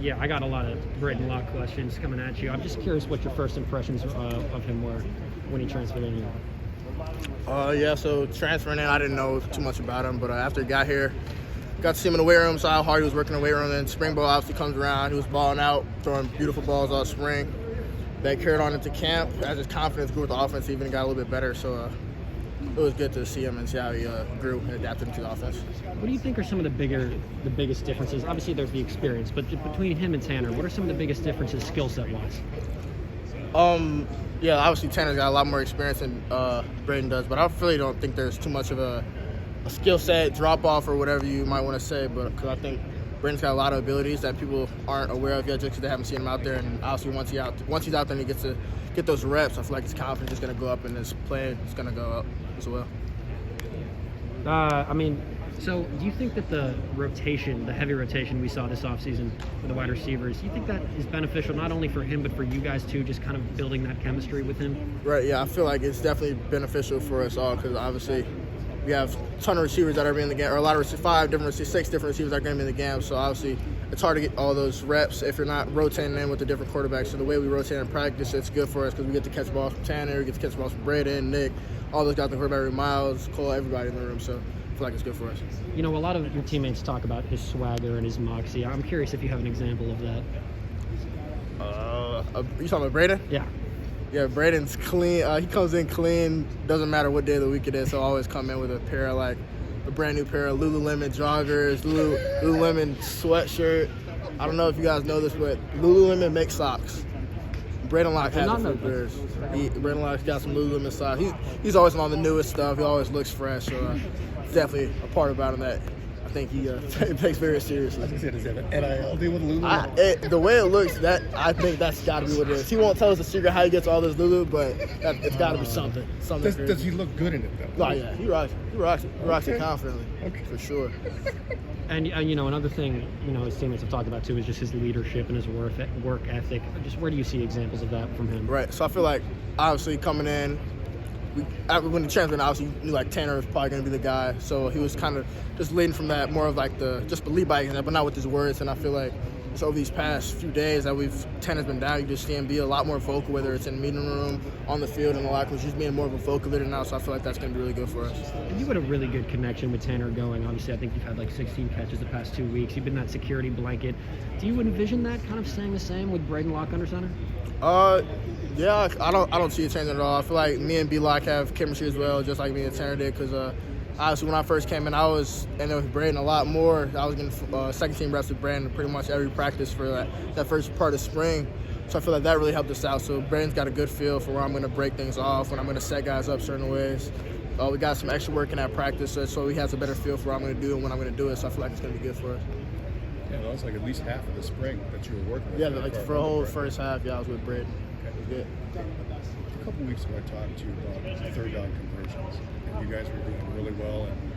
Yeah, I got a lot of Braedyn Locke questions coming at you. I'm just curious what your first impressions of him were when he transferred in here. Yeah, so transferring in, I didn't know too much about him, but after he got here, got to see him in the weight room, saw how hard he was working in the weight room. Then spring ball obviously comes around. He was balling out, throwing beautiful balls all spring. That carried on into camp. As his confidence grew with the offense, he even got a little bit better. So it was good to see him and see how he grew and adapted into the offense. What do you think are some of the biggest differences? Obviously, there's the experience, but between him and Tanner, what are some of the biggest differences skill set wise? Yeah, obviously Tanner's got a lot more experience than Braedyn does, but I really don't think there's too much of a skill set drop off or whatever you might want to say. But because I think Braedyn's got a lot of abilities that people aren't aware of yet, just because they haven't seen him out there. And obviously, once he's out there and he gets to get those reps, I feel like his confidence is going to go up and his play is going to go up as well. So do you think that the heavy rotation we saw this offseason with the wide receivers, do you think that is beneficial not only for him but for you guys too, just kind of building that chemistry with him? Right, yeah, I feel like it's definitely beneficial for us all because obviously we have a ton of receivers that are in the game, or a lot of 6 different receivers that are going to be in the game. So obviously it's hard to get all those reps if you're not rotating in with the different quarterbacks. So the way we rotate in practice, it's good for us because we get to catch balls from Tanner, we get to catch balls from Braedyn, Nick, all those guys in the quarterback, Miles, Cole, everybody in the room. So I feel like it's good for us. You know, a lot of your teammates talk about his swagger and his moxie. I'm curious if you have an example of that. You talking about Braedyn? Yeah. Yeah, Braedyn's clean. He comes in clean. Doesn't matter what day of the week it is. He'll always come in with a brand new pair of Lululemon joggers, Lululemon sweatshirt. I don't know if you guys know this, but Lululemon makes socks. Braedyn Locke has it for years. Braedyn Locke's got some Lululemon socks. He's always on the newest stuff. He always looks fresh. So definitely a part about him that I think he takes very seriously. Does it have an NIL deal with Lulu? The way it looks, I think that's got to be what it is. He won't tell us the secret how he gets all this Lulu, but it's got to be something. Does he look good in it though? Oh yeah, he rocks it confidently, for sure. And you know, another thing, you know, his teammates have talked about too is just his leadership and his work ethic. Just where do you see examples of that from him? Right. So I feel like obviously coming in, when the transfer, obviously you knew like Tanner was probably going to be the guy. So he was kind of just leading from that, more of like just lead by example, but not with his words. And I feel like so over these past few days that Tanner's been down, you just see him be a lot more vocal, whether it's in the meeting room, on the field, and the locker room. He's being more of a vocal leader now. So I feel like that's going to be really good for us. And you had a really good connection with Tanner going. Obviously, I think you've had like 16 catches the past 2 weeks. You've been that security blanket. Do you envision that kind of staying the same with Braedyn Locke under center? Yeah, I don't see it changing at all. I feel like me and B-Lock have chemistry as well, just like me and Tanner did. Because obviously, when I first came in, I was in with Braedyn a lot more. I was getting second team reps with Braedyn pretty much every practice for that first part of spring. So I feel like that really helped us out. So Braedyn's got a good feel for where I'm going to break things off, when I'm going to set guys up certain ways. We got some extra work in that practice, so he has a better feel for what I'm going to do and when I'm going to do it. So I feel like it's going to be good for us. Yeah, that was like at least half of the spring that you were working with. Yeah, like for the whole first half, I was with Braedyn. It was good. A couple weeks ago, I talked to you about third down conversions, and you guys were doing really well. And